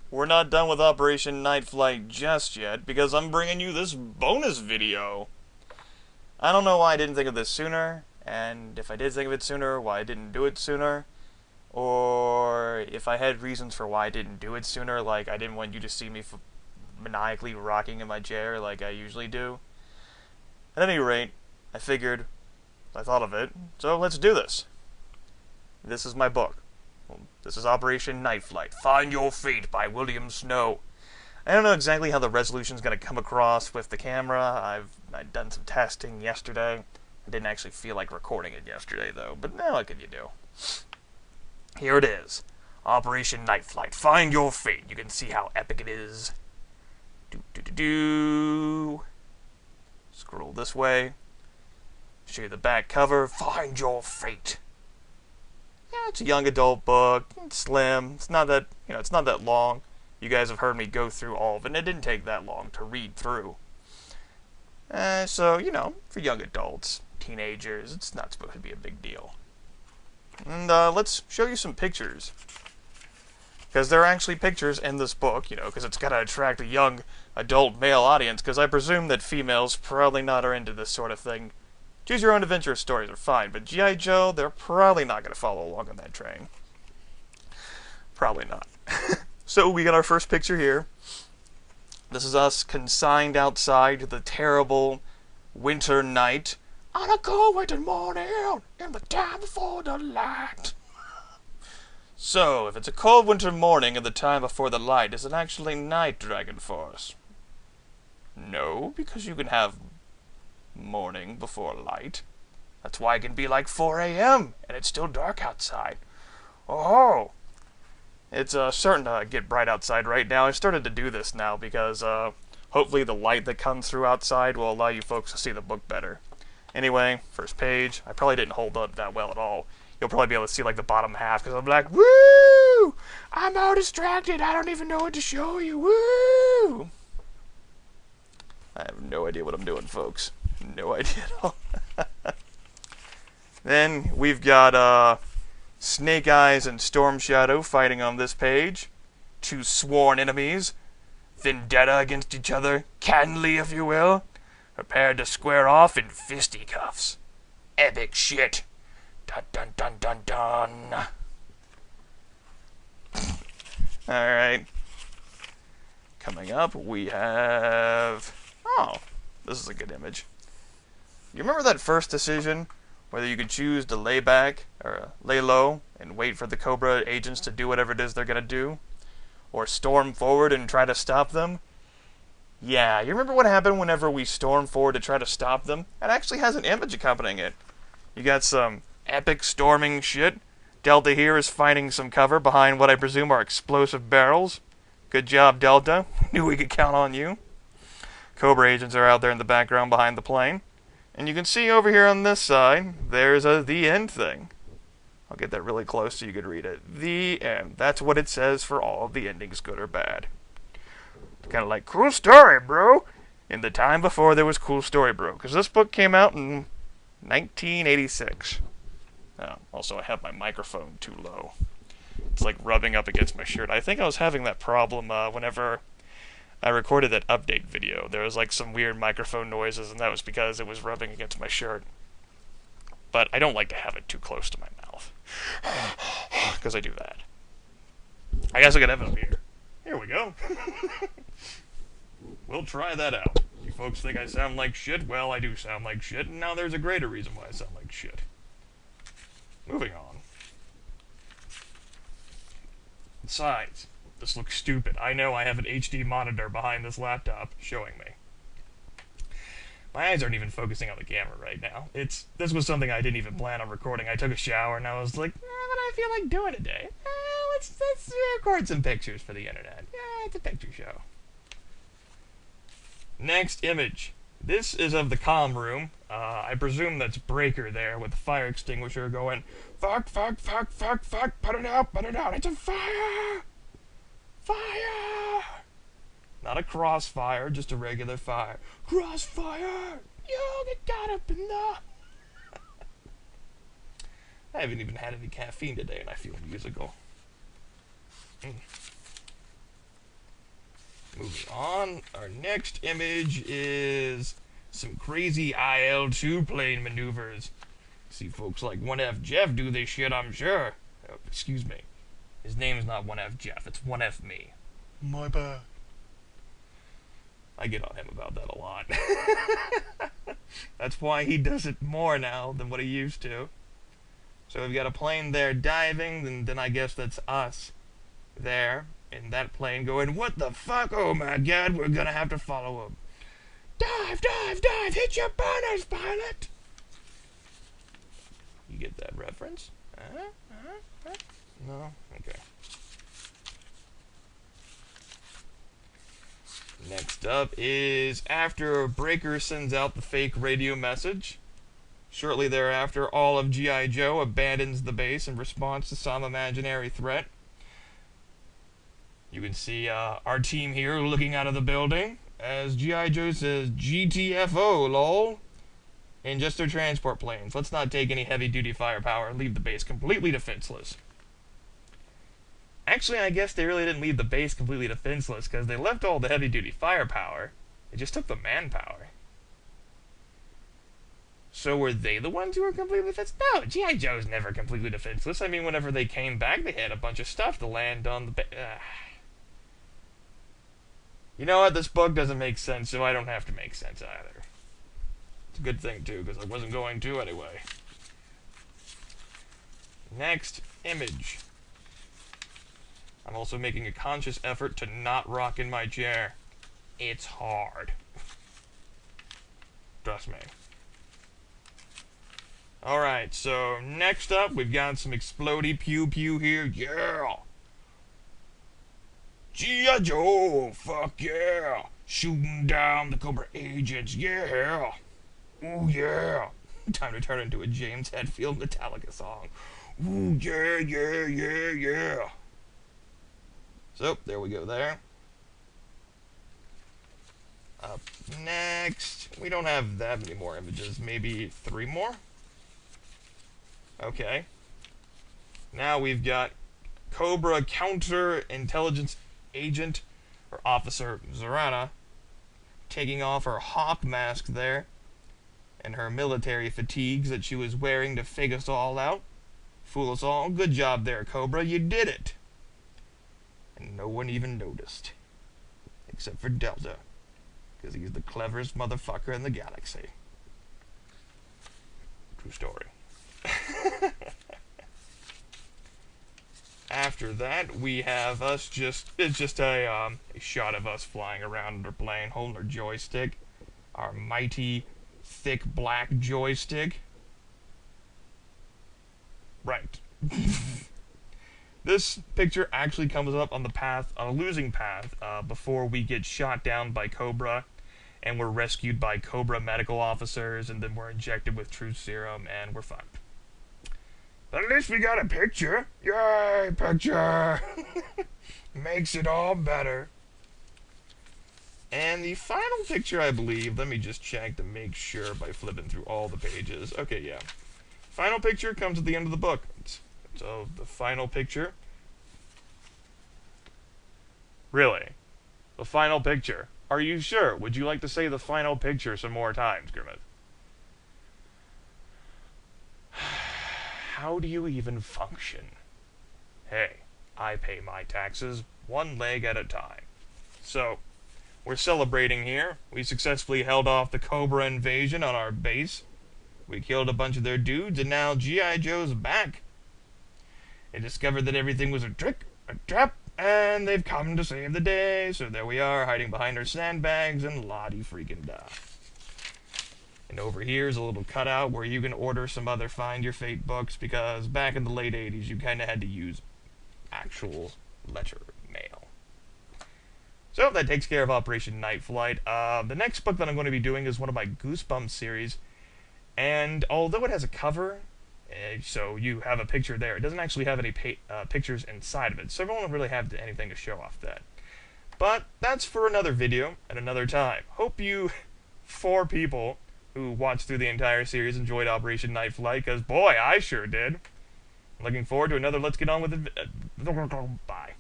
we're not done with Operation Night Flight just yet, because I'm bringing you this bonus video. I don't know why I didn't think of this sooner, and if I did think of it sooner, why I didn't do it sooner, or if I had reasons for why I didn't do it sooner, like I didn't want you to see me maniacally rocking in my chair like I usually do. At any rate, I figured, I thought of it, so let's do this. This is my book. This is Operation Night Flight, Find Your Fate by William Snow. I don't know exactly how the resolution is going to come across with the camera. I'd done some testing yesterday. I didn't actually feel like recording it yesterday, though, but now what can you do? Here it is. Operation Night Flight, Find Your Fate. You can see how epic it is. Scroll this way. Show you the back cover. Find Your Fate. Yeah, it's a young adult book. It's slim. It's not that, it's not that long. You guys have heard me go through all of it, and it didn't take that long to read through. So, for young adults, teenagers, it's not supposed to be a big deal. And let's show you some pictures. Because there are actually pictures in this book, because it's got to attract a young adult male audience, because I presume that females probably not are into this sort of thing. Choose your own adventure stories are fine, but G.I. Joe, they're probably not going to follow along on that train. Probably not. So we got our first picture here. This is us consigned outside to the terrible winter night. On a cold winter morning, in the time before the light. So, if it's a cold winter morning in the time before the light, is it actually night, Dragon Force? No, because you can have morning before light. That's why it can be like 4 a.m. and it's still dark outside. Oh, it's starting to get bright outside right now. I started to do this now because hopefully the light that comes through outside will allow you folks to see the book better. Anyway, first page. I probably didn't hold up that well at all. You'll probably be able to see like the bottom half because I'm like, woo! I'm all distracted. I don't even know what to show you. Woo! I have no idea what I'm doing, folks. No idea at all. Then we've got Snake Eyes and Storm Shadow fighting on this page. Two sworn enemies. Vendetta against each other, cannily if you will. Prepared to square off in fisticuffs. Epic shit. Dun dun dun dun dun. Alright. Coming up we have... Oh, this is a good image. You remember that first decision? Whether you could choose to lay back, or lay low, and wait for the Cobra agents to do whatever it is they're gonna do? Or storm forward and try to stop them? Yeah, you remember what happened whenever we storm forward to try to stop them? It actually has an image accompanying it. You got some epic storming shit. Delta here is finding some cover behind what I presume are explosive barrels. Good job, Delta. Knew we could count on you. Cobra agents are out there in the background behind the plane. And you can see over here on this side, there's a The End thing. I'll get that really close so you can read it. The End. That's what it says for all of the endings, good or bad. It's kind of like, cool story, bro. In the time before there was cool story, bro. Because this book came out in 1986. Also, I have my microphone too low. It's like rubbing up against my shirt. I think I was having that problem whenever I recorded that update video. There was like some weird microphone noises, and that was because it was rubbing against my shirt. But I don't like to have it too close to my mouth. Because I do that. I guess I could have it up here. Here we go. We'll try that out. You folks think I sound like shit? Well, I do sound like shit, and now there's a greater reason why I sound like shit. Moving on. Besides, this looks stupid. I know I have an HD monitor behind this laptop showing me. My eyes aren't even focusing on the camera right now. This was something I didn't even plan on recording. I took a shower and I was like, what do I feel like doing today? Let's record some pictures for the internet. Yeah, it's a picture show. Next image. This is of the comm room. I presume that's Breaker there with the fire extinguisher going, fuck, fuck, fuck, fuck, fuck, put it out, it's a fire! Fire! Not a crossfire, just a regular fire. Crossfire! Yo, get got up in the... I haven't even had any caffeine today and I feel musical. move on. Our next image is some crazy IL-2 plane maneuvers. See folks like 1F Jeff do this shit, I'm sure. Oh, excuse me. His name's not 1F Jeff, it's 1F me. My bad. I get on him about that a lot. That's why he does it more now than what he used to. So we've got a plane there diving, and then I guess that's us there in that plane going, what the fuck? Oh my god, we're gonna have to follow him. Dive, dive, dive, hit your burners, pilot! You get that reference? No? Okay. Next up is after Breaker sends out the fake radio message. Shortly thereafter, all of G.I. Joe abandons the base in response to some imaginary threat. You can see our team here looking out of the building as G.I. Joe says, GTFO, lol. In just their transport planes. Let's not take any heavy-duty firepower and leave the base completely defenseless. Actually, I guess they really didn't leave the base completely defenseless, because they left all the heavy-duty firepower. They just took the manpower. So were they the ones who were completely defenseless? No, G.I. Joe's never completely defenseless. I mean, whenever they came back, they had a bunch of stuff to land on the base. You know what? This book doesn't make sense, so I don't have to make sense either. It's a good thing, too, because I wasn't going to anyway. Next image. I'm also making a conscious effort to not rock in my chair. It's hard. Trust me. Alright, so next up, we've got some explodey pew-pew here. Yeah! G.I. Joe! Fuck yeah! Shooting down the Cobra agents. Yeah! Ooh, yeah! Time to turn into a James Hetfield Metallica song. Ooh, yeah, yeah, yeah, yeah! So, there we go there. Up next, we don't have that many more images, maybe 3 more? Okay. Now we've got Cobra Counterintelligence Agent, or Officer Zorana, taking off her hawk mask there, and her military fatigues that she was wearing to fake us all out. Fool us all. Good job there, Cobra, you did it! And no one even noticed. Except for Delta. Because he's the cleverest motherfucker in the galaxy. True story. After that, we have us it's just a shot of us flying around our plane, holding our joystick. Our mighty, thick black joystick. Right. This picture actually comes up on the path, on a losing path, before we get shot down by Cobra, and we're rescued by Cobra medical officers, and then we're injected with truth serum, and we're fucked. But at least we got a picture. Yay, picture! Makes it all better. And the final picture, I believe, let me just check to make sure by flipping through all the pages. Okay, yeah. Final picture comes at the end of the book. So, the final picture. Really? The final picture? Are you sure? Would you like to say the final picture some more times, Grimith? How do you even function? Hey, I pay my taxes one leg at a time. So, we're celebrating here. We successfully held off the Cobra invasion on our base. We killed a bunch of their dudes, and now G.I. Joe's back. They discovered that everything was a trick, a trap, and they've come to save the day. So there we are, hiding behind our sandbags, and la-di-freaking-da. And over here is a little cutout where you can order some other Find Your Fate books, because back in the late 80s, you kind of had to use actual letter mail. So that takes care of Operation Night Flight. The next book that I'm going to be doing is one of my Goosebumps series, and although it has a cover, so you have a picture there, it doesn't actually have any pictures inside of it, so I won't really have anything to show off that. But that's for another video at another time. Hope you 4 people who watched through the entire series enjoyed Operation Night Flight, because boy, I sure did. I'm looking forward to another Let's Get On With It. Bye.